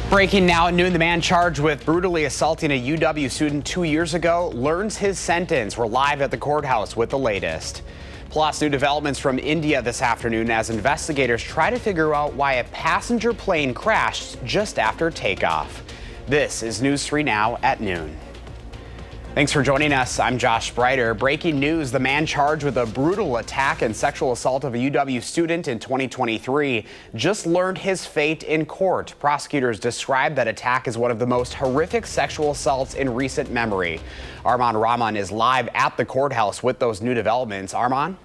Breaking now at noon, the man charged with brutally assaulting a UW student 2 years ago learns his sentence. We're live at the courthouse with the latest. Plus, new developments from India this afternoon as investigators try to figure out why a passenger plane crashed just after takeoff. This is News 3 Now at noon. Thanks for joining us. I'm Josh Breiter. Breaking news, the man charged with a brutal attack and sexual assault of a UW student in 2023 just learned his fate in court. Prosecutors describe that attack as one of the most horrific sexual assaults in recent memory. Arman Rahman is live at the courthouse with those new developments. Arman?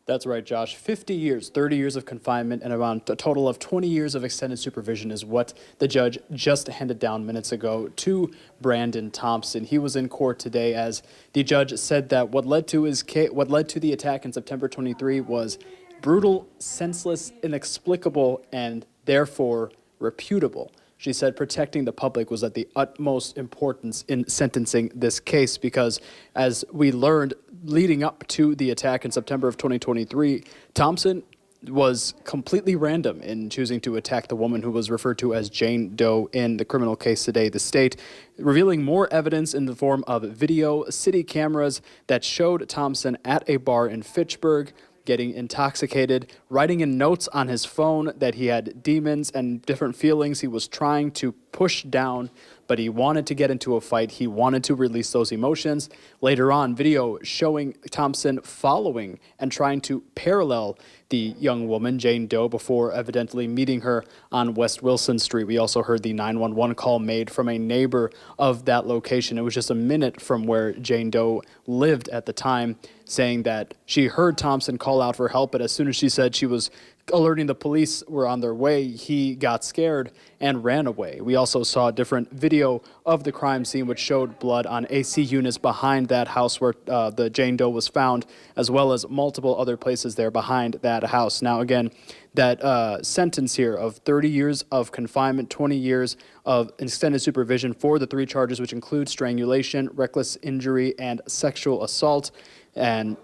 That's right, Josh. 50 years, 30 years of confinement, and around a total of 20 years of extended supervision is what the judge just handed down minutes ago to Brandon Thompson. He was in court today as the judge said that what led to the attack in September 23 was brutal, senseless, inexplicable, and therefore reputable. She said protecting the public was at the utmost importance in sentencing this case because, as we learned leading up to the attack in September of 2023, Thompson was completely random in choosing to attack the woman who was referred to as Jane Doe in the criminal case today. The state revealing more evidence in the form of video, city cameras that showed Thompson at a bar in Fitchburg, getting intoxicated, writing in notes on his phone that he had demons and different feelings he was trying to push down, but he wanted to get into a fight. He wanted to release those emotions. Later on, video showing Thompson following and trying to parallel the young woman, Jane Doe, before evidently meeting her on West Wilson Street. We also heard the 911 call made from a neighbor of that location. It was just a minute from where Jane Doe lived at the time, saying that she heard Thompson call out for help, but as soon as she said she was alerting the police were on their way, he got scared and ran away. We also saw a different video of the crime scene which showed blood on AC units behind that house where the Jane Doe was found, as well as multiple other places there behind that house. Now again, that sentence here of 30 years of confinement, 20 years of extended supervision for the 3 charges, which include strangulation, reckless injury, and sexual assault. And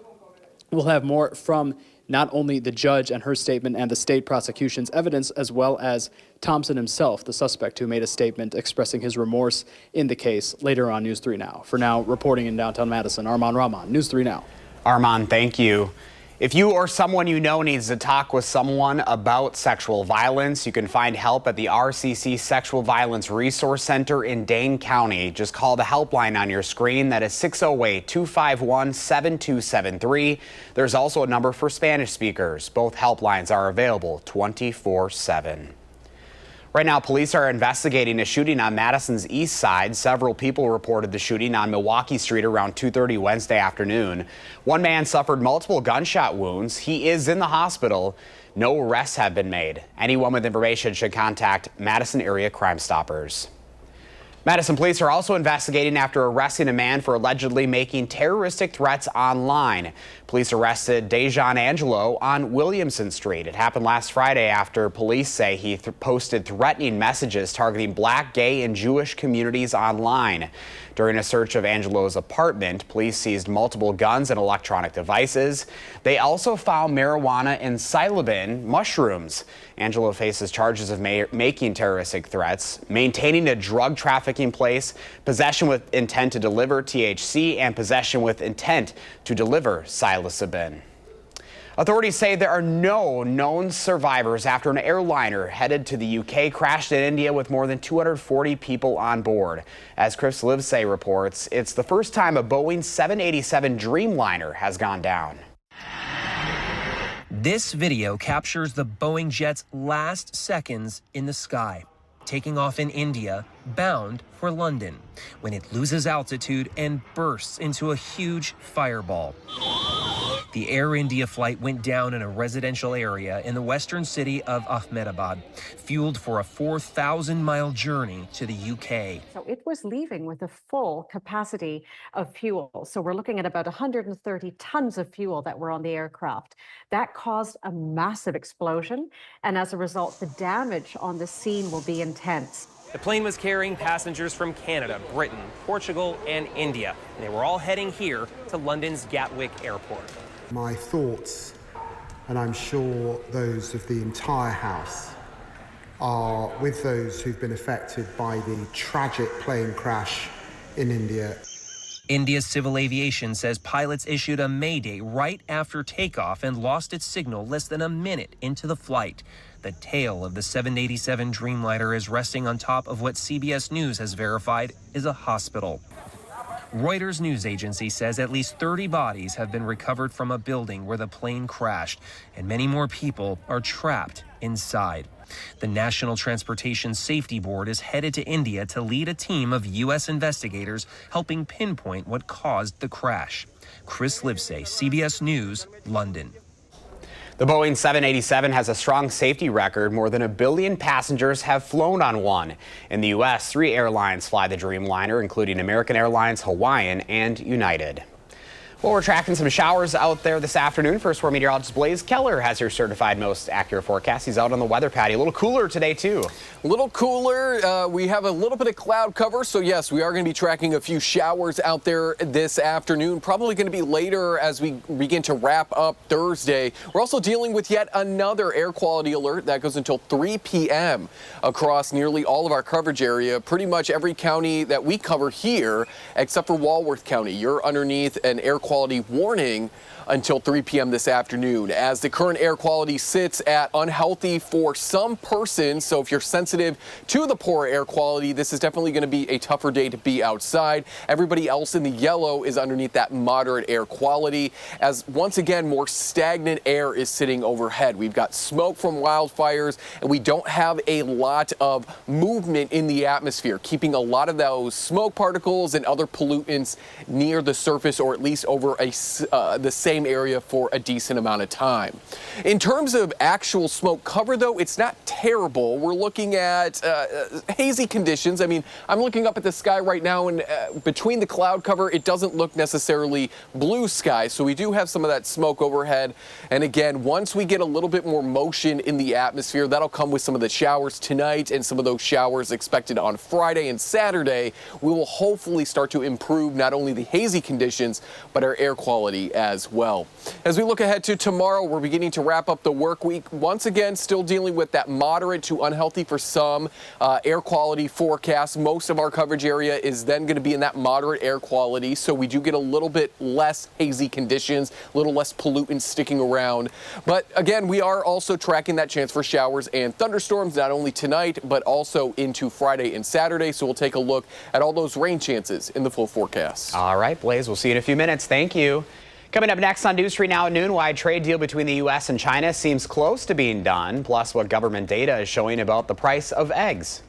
we'll have more from not only the judge and her statement and the state prosecution's evidence, as well as Thompson himself, the suspect, who made a statement expressing his remorse in the case later on News 3 Now. For now, reporting in downtown Madison, Arman Rahman, News 3 Now. Arman, thank you. If you or someone you know needs to talk with someone about sexual violence, you can find help at the RCC Sexual Violence Resource Center in Dane County. Just call the helpline on your screen. That is 608-251-7273. There's also a number for Spanish speakers. Both helplines are available 24/7. Right now, police are investigating a shooting on Madison's east side. Several people reported the shooting on Milwaukee Street around 2:30 Wednesday afternoon. One man suffered multiple gunshot wounds. He is in the hospital. No arrests have been made. Anyone with information should contact Madison Area Crime Stoppers. Madison police are also investigating after arresting a man for allegedly making terroristic threats online. Police arrested Dejan Angelo on Williamson Street. It happened last Friday after police say he posted threatening messages targeting Black, gay, and Jewish communities online. During a search of Angelo's apartment, police seized multiple guns and electronic devices. They also found marijuana and psilocybin mushrooms. Angelo faces charges of making terroristic threats, maintaining a drug trafficking place, possession with intent to deliver THC, and possession with intent to deliver psilocybin. Authorities say there are no known survivors after an airliner headed to the UK crashed in India with more than 240 people on board. As Chris Livesay reports, it's the first time a Boeing 787 Dreamliner has gone down. This video captures the Boeing jet's last seconds in the sky, taking off in India, bound for London, when it loses altitude and bursts into a huge fireball. The Air India flight went down in a residential area in the western city of Ahmedabad, fueled for a 4,000-mile journey to the UK. So it was leaving with a full capacity of fuel. So we're looking at about 130 tons of fuel that were on the aircraft. That caused a massive explosion, and as a result, the damage on the scene will be intense. The plane was carrying passengers from Canada, Britain, Portugal, and India. And they were all heading here to London's Gatwick Airport. My thoughts, and I'm sure those of the entire House, are with those who've been affected by the tragic plane crash in India. India's civil aviation says pilots issued a mayday right after takeoff and lost its signal less than a minute into the flight. The tail of the 787 Dreamliner is resting on top of what CBS News has verified is a hospital. Reuters news agency says at least 30 bodies have been recovered from a building where the plane crashed, and many more people are trapped inside. The National Transportation Safety Board is headed to India to lead a team of U.S. investigators helping pinpoint what caused the crash. Chris Livesay, CBS News, London. The Boeing 787 has a strong safety record. More than 1 billion passengers have flown on one. In the U.S., 3 airlines fly the Dreamliner, including American Airlines, Hawaiian, and United. Well, we're tracking some showers out there this afternoon. First, where meteorologist Blaze Keller has your certified most accurate forecast. He's out on the weather patio. A little cooler today, too. A little cooler. We have a little bit of cloud cover. So, yes, we are going to be tracking a few showers out there this afternoon. Probably going to be later as we begin to wrap up Thursday. We're also dealing with yet another air quality alert that goes until 3 p.m. across nearly all of our coverage area. Pretty much every county that we cover here, except for Walworth County. You're underneath an air quality warning until 3 p.m. this afternoon, as the current air quality sits at unhealthy for some persons. So if you're sensitive to the poor air quality, this is definitely going to be a tougher day to be outside. Everybody else in the yellow is underneath that moderate air quality, as once again more stagnant air is sitting overhead. We've got smoke from wildfires, and we don't have a lot of movement in the atmosphere, keeping a lot of those smoke particles and other pollutants near the surface, or at least over the same area for a decent amount of time. In terms of actual smoke cover, though, it's not terrible. We're looking at hazy conditions. I mean, I'm looking up at the sky right now, and between the cloud cover, it doesn't look necessarily blue sky. So we do have some of that smoke overhead. And again, once we get a little bit more motion in the atmosphere, that'll come with some of the showers tonight and some of those showers expected on Friday and Saturday. We will hopefully start to improve not only the hazy conditions, but our air quality as well. As we look ahead to tomorrow, we're beginning to wrap up the work week. Once again, still dealing with that moderate to unhealthy for some air quality forecast. Most of our coverage area is then going to be in that moderate air quality, so we do get a little bit less hazy conditions, a little less pollutants sticking around. But again, we are also tracking that chance for showers and thunderstorms, not only tonight, but also into Friday and Saturday. So we'll take a look at all those rain chances in the full forecast. All right, Blaze, we'll see you in a few minutes. Thank you. Coming up next on News 3 Now at noon, why a trade deal between the U.S. and China seems close to being done, plus what government data is showing about the price of eggs.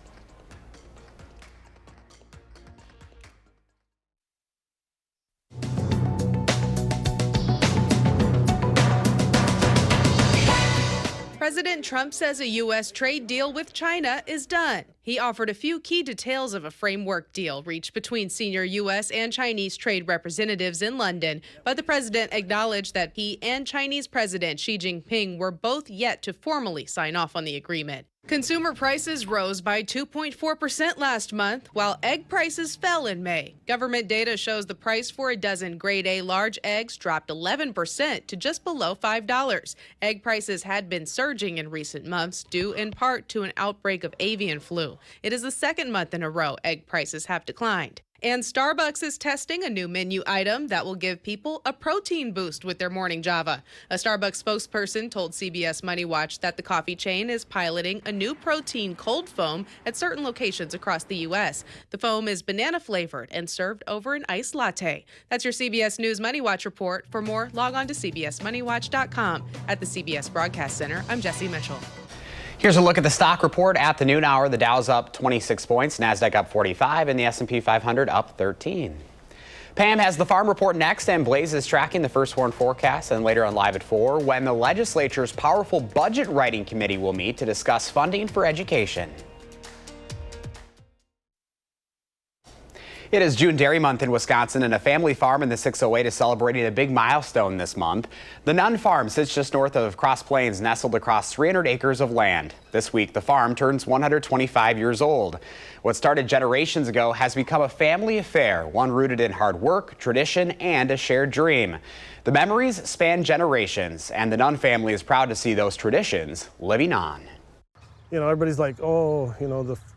President Trump says a U.S. trade deal with China is done. He offered a few key details of a framework deal reached between senior U.S. and Chinese trade representatives in London, but the president acknowledged that he and Chinese President Xi Jinping were both yet to formally sign off on the agreement. Consumer prices rose by 2.4% last month, while egg prices fell in May. Government data shows the price for a dozen grade A large eggs dropped 11% to just below $5. Egg prices had been surging in recent months, due in part to an outbreak of avian flu. It is the second month in a row egg prices have declined. And Starbucks is testing a new menu item that will give people a protein boost with their morning Java. A Starbucks spokesperson told CBS Money Watch that the coffee chain is piloting a new protein cold foam at certain locations across the U.S. The foam is banana flavored and served over an iced latte. That's your CBS News Money Watch report. For more, log on to CBSMoneyWatch.com. At the CBS Broadcast Center, I'm Jesse Mitchell. Here's a look at the stock report at the noon hour. The Dow's up 26 points, NASDAQ up 45, and the S&P 500 up 13. Pam has the farm report next, and Blaze is tracking the first warn forecast, and later on Live at 4, when the legislature's powerful budget writing committee will meet to discuss funding for education. It is June Dairy Month in Wisconsin, and a family farm in the 608 is celebrating a big milestone this month. The Nunn Farm sits just north of Cross Plains, nestled across 300 acres of land. This week, the farm turns 125 years old. What started generations ago has become a family affair, one rooted in hard work, tradition, and a shared dream. The memories span generations, and the Nunn family is proud to see those traditions living on. everybody's like, oh,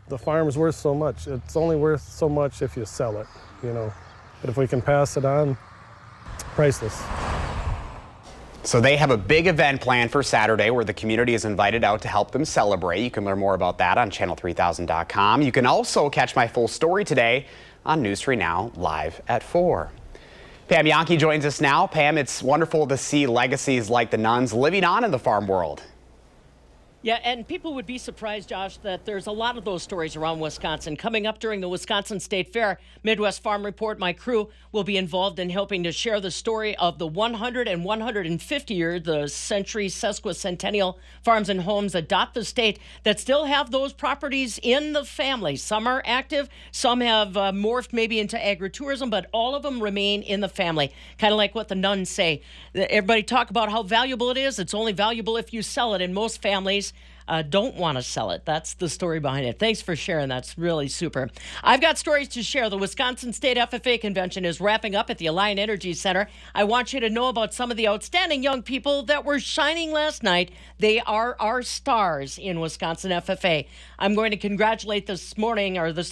the farm is worth so much. It's only worth so much if you sell it, But if we can pass it on, priceless. So they have a big event planned for Saturday where the community is invited out to help them celebrate. You can learn more about that on channel3000.com. You can also catch my full story today on News 3 Now, live at 4. Pam Yankee joins us now. Pam, it's wonderful to see legacies like the nuns living on in the farm world. Yeah, and people would be surprised, Josh, that there's a lot of those stories around Wisconsin. Coming up during the Wisconsin State Fair, Midwest Farm Report, my crew will be involved in helping to share the story of the 100 and 150-year, the century sesquicentennial farms and homes that dot the state that still have those properties in the family. Some are active, some have morphed maybe into agritourism, but all of them remain in the family. Kind of like what the nuns say. Everybody talk about how valuable it is. It's only valuable if you sell it, and most families don't want to sell it. That's the story behind it. Thanks for sharing. That's really super. I've got stories to share. The Wisconsin State FFA Convention is wrapping up at the Alliant Energy Center. I want you to know about some of the outstanding young people that were shining last night. They are our stars in Wisconsin FFA. I'm going to congratulate this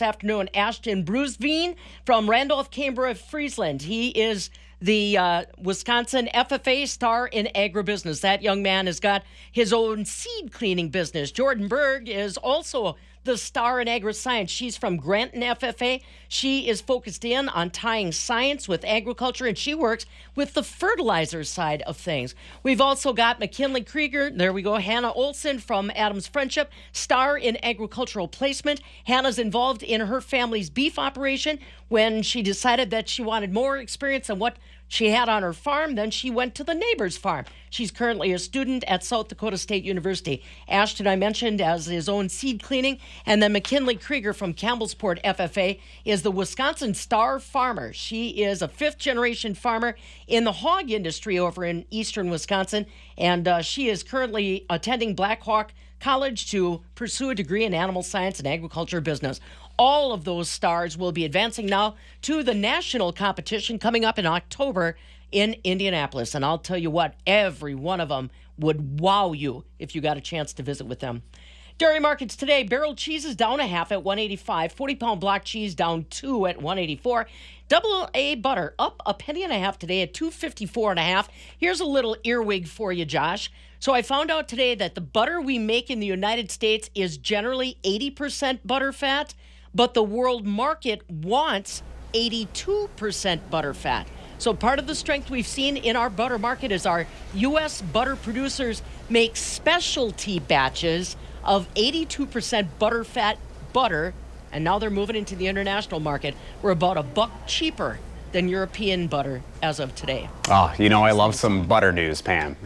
afternoon, Ashton Bruesveen from Randolph-Cambria, Friesland. He is the Wisconsin FFA star in agribusiness. That young man has got his own seed cleaning business. Jordan Berg is also the star in agri-science. She's from Granton FFA. She is focused in on tying science with agriculture, and she works with the fertilizer side of things. We've also got McKinley Krieger. There we go. Hannah Olson from Adams Friendship, star in agricultural placement. Hannah's involved in her family's beef operation. When she decided that she wanted more experience than what she had on her farm, then she went to the neighbor's farm. She's currently a student at South Dakota State University. Ashton, I mentioned, as his own seed cleaning. And then McKinley Krieger from Campbellsport FFA is the Wisconsin Star Farmer. She is a fifth-generation farmer in the hog industry over in eastern Wisconsin. And she is currently attending Black Hawk College to pursue a degree in animal science and agriculture business. All of those stars will be advancing now to the national competition coming up in October in Indianapolis. And I'll tell you what, every one of them would wow you if you got a chance to visit with them. Dairy markets today, barrel cheese is down a half at 185, 40-pound block cheese down 2 at 184. Double A butter up a penny and a half today at 254.5. Here's a little earwig for you, Josh. So I found out today that the butter we make in the United States is generally 80% butter fat, but the world market wants 82% butter fat. So part of the strength we've seen in our butter market is our U.S. butter producers make specialty batches of 82% butter fat butter, and now they're moving into the international market. We're about $1 cheaper than European butter as of today. Oh, I love some butter news, Pam.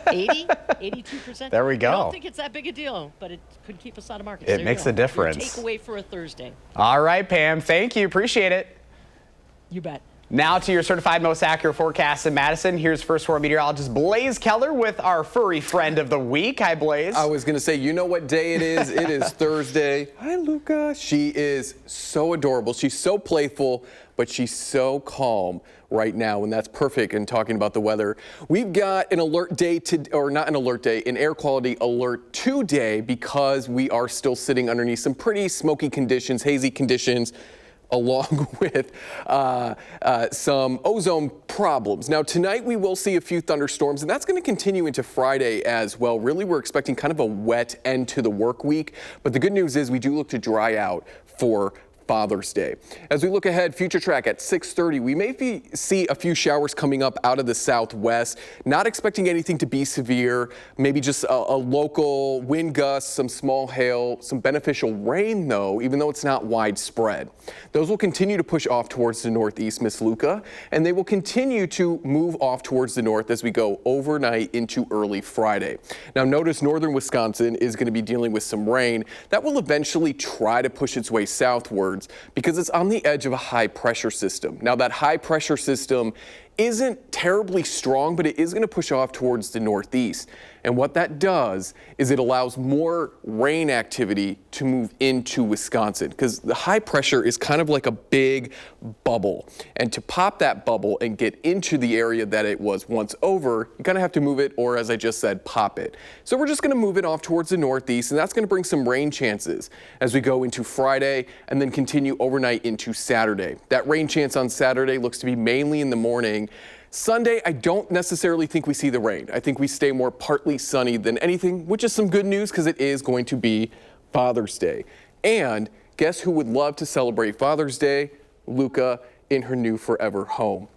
82%. There we go. I don't think it's that big a deal, but it could keep us out of market. It makes a difference. Your takeaway for a Thursday. All right, Pam. Thank you. Appreciate it. You bet. Now to your certified most accurate forecast in Madison. Here's first floor meteorologist Blaze Keller with our furry friend of the week. Hi, Blaze. I was going to say, you know what day it is? It is Thursday. Hi, Luca. She is so adorable. She's so playful, but she's so calm right now, and that's perfect in talking about the weather. We've got an alert day, an air quality alert today because we are still sitting underneath some pretty smoky conditions, hazy conditions, along with some ozone problems. Now, tonight we will see a few thunderstorms, and that's going to continue into Friday as well. Really, we're expecting kind of a wet end to the work week, but the good news is we do look to dry out for Father's Day. As we look ahead, future track at 6:30, we may see a few showers coming up out of the southwest. Not expecting anything to be severe, maybe just a local wind gust, some small hail, some beneficial rain though, even though it's not widespread. Those will continue to push off towards the northeast, Miss Luca, and they will continue to move off towards the north as we go overnight into early Friday. Now notice northern Wisconsin is going to be dealing with some rain that will eventually try to push its way southward because it's on the edge of a high pressure system. Now that high pressure system isn't terribly strong, but it is going to push off towards the northeast. And what that does is it allows more rain activity to move into Wisconsin, because the high pressure is kind of like a big bubble. And to pop that bubble and get into the area that it was once over, you kind of have to move it, or as I just said, pop it. So we're just going to move it off towards the northeast, and that's going to bring some rain chances as we go into Friday and then continue overnight into Saturday. That rain chance on Saturday looks to be mainly in the morning. Sunday, I don't necessarily think we see the rain. I think we stay more partly sunny than anything, which is some good news because it is going to be Father's Day. And guess who would love to celebrate Father's Day? Luca in her new forever home.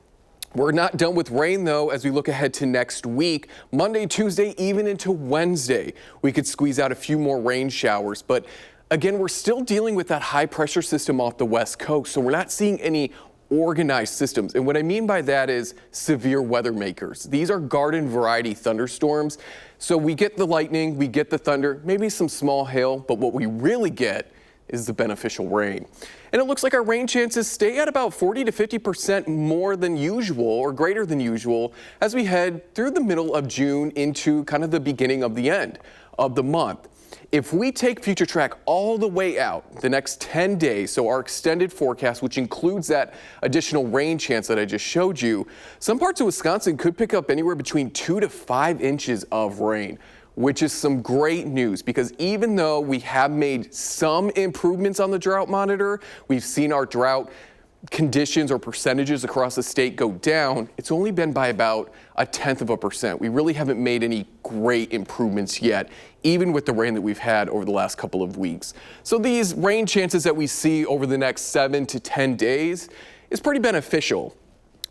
We're not done with rain, though, as we look ahead to next week. Monday, Tuesday, even into Wednesday, we could squeeze out a few more rain showers. But again, we're still dealing with that high pressure system off the west coast, so we're not seeing any organized systems. And what I mean by that is severe weather makers. These are garden variety thunderstorms. So we get the lightning, we get the thunder, maybe some small hail, but what we really get is the beneficial rain. And it looks like our rain chances stay at about 40 to 50% more than usual, or greater than usual, as we head through the middle of June into kind of the beginning of the end of the month. If we take Future Track all the way out the next 10 days, so our extended forecast, which includes that additional rain chance that I just showed you, some parts of Wisconsin could pick up anywhere between 2 to 5 inches of rain, which is some great news, because even though we have made some improvements on the drought monitor, we've seen our drought conditions or percentages across the state go down, it's only been by about 0.1%. We really haven't made any great improvements yet, even with the rain that we've had over the last couple of weeks. So these rain chances that we see over the next 7 to 10 days is pretty beneficial.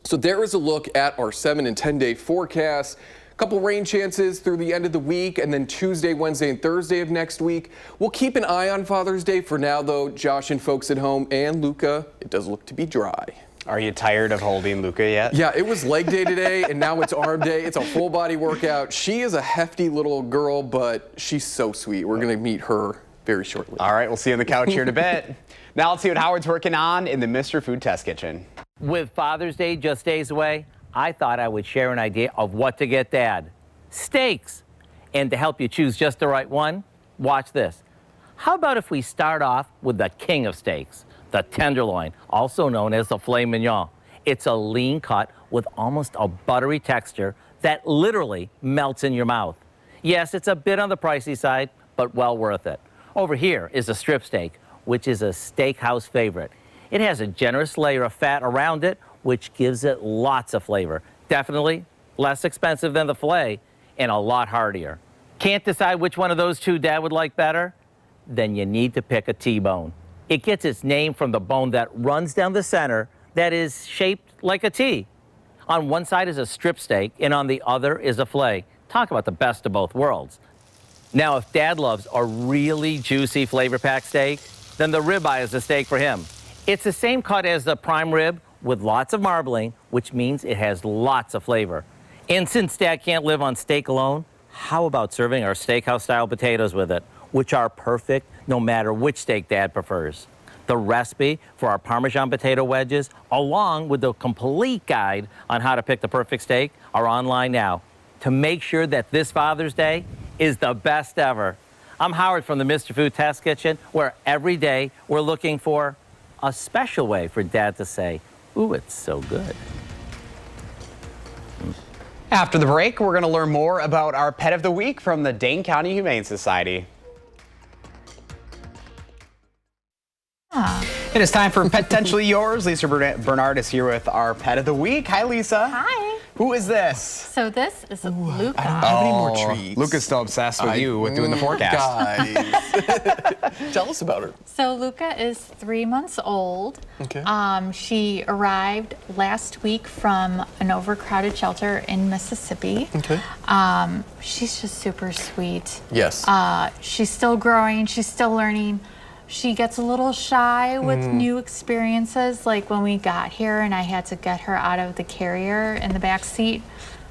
So there is a look at our 7 and 10 day forecast. Couple rain chances through the end of the week, and then Tuesday, Wednesday, and Thursday of next week. We'll keep an eye on Father's Day. For now, though, Josh and folks at home and Luca, it does look to be dry. Are you tired of holding Luca yet? Yeah, it was leg day today, and now it's arm day. It's a full body workout. She is a hefty little girl, but she's so sweet. We're going to meet her very shortly. All right, we'll see you on the couch here in a bit. Now let's see what Howard's working on in the Mr. Food Test Kitchen. With Father's Day just days away, I thought I would share an idea of what to get Dad. Steaks. And to help you choose just the right one, watch this. How about if we start off with the king of steaks, the tenderloin, also known as the filet mignon. It's a lean cut with almost a buttery texture that literally melts in your mouth. Yes, it's a bit on the pricey side, but well worth it. Over here is a strip steak, which is a steakhouse favorite. It has a generous layer of fat around it, which gives it lots of flavor. Definitely less expensive than the filet and a lot heartier. Can't decide which one of those two Dad would like better? Then you need to pick a T-bone. It gets its name from the bone that runs down the center that is shaped like a T. On one side is a strip steak and on the other is a filet. Talk about the best of both worlds. Now, if Dad loves a really juicy flavor-packed steak, then the ribeye is the steak for him. It's the same cut as the prime rib with lots of marbling, which means it has lots of flavor. And since Dad can't live on steak alone, how about serving our steakhouse-style potatoes with it, which are perfect no matter which steak Dad prefers. The recipe for our Parmesan potato wedges, along with the complete guide on how to pick the perfect steak, are online now to make sure that this Father's Day is the best ever. I'm Howard from the Mr. Food Test Kitchen, where every day we're looking for a special way for Dad to say, ooh, it's so good. After the break, we're going to learn more about our pet of the week from the Dane County Humane Society. It is time for Potentially Yours. Lisa Bernard is here with our pet of the week. Hi, Lisa. Hi. Who is this? So this is Luca. I don't have any more treats. Luca's still obsessed with you with doing the forecast. Guys. Tell us about her. So Luca is 3 months old. Okay. She arrived last week from an overcrowded shelter in Mississippi. Okay. She's just super sweet. Yes. She's still growing. She's still learning. She gets a little shy with new experiences. Like when we got here and I had to get her out of the carrier in the back seat,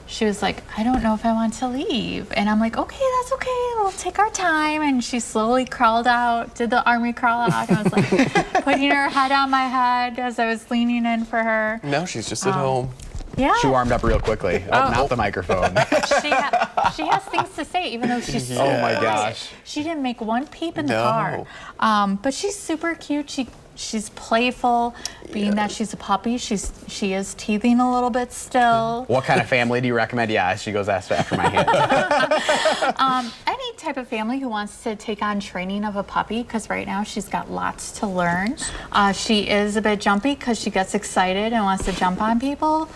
she was like, I don't know if I want to leave. And I'm like, okay, that's okay. We'll take our time. And she slowly crawled out, did the army crawl out. I was like putting her head on my head as I was leaning in for her. Now she's just at home. Yeah. She warmed up real quickly. Oh, not the microphone. She has things to say, even though she's so Oh my quiet. gosh. She didn't make one peep in the car. But she's super cute. She's playful. Being that she's a puppy, she is teething a little bit still. What kind of family do you recommend? Yeah, she goes after my hand. Any type of family who wants to take on training of a puppy, because right now she's got lots to learn. She is a bit jumpy because she gets excited and wants to jump on people.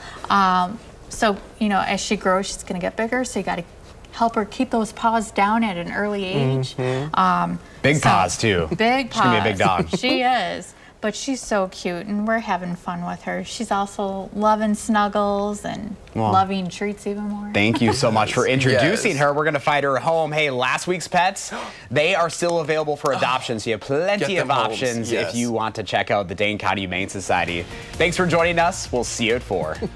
So, you know, as she grows, she's going to get bigger. So you got to help her keep those paws down at an early age. Big paws, too. Big paws. She's going to be a big dog. She is. But she's so cute, and we're having fun with her. She's also loving snuggles and loving treats even more. Thank you so much for introducing Yes. her. We're going to find her home. Hey, last week's pets, they are still available for adoption, so you have plenty Get of them homes. options Yes. if you want to check out the Dane County Humane Society. Thanks for joining us. We'll see you at 4. Hey,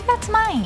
that's mine.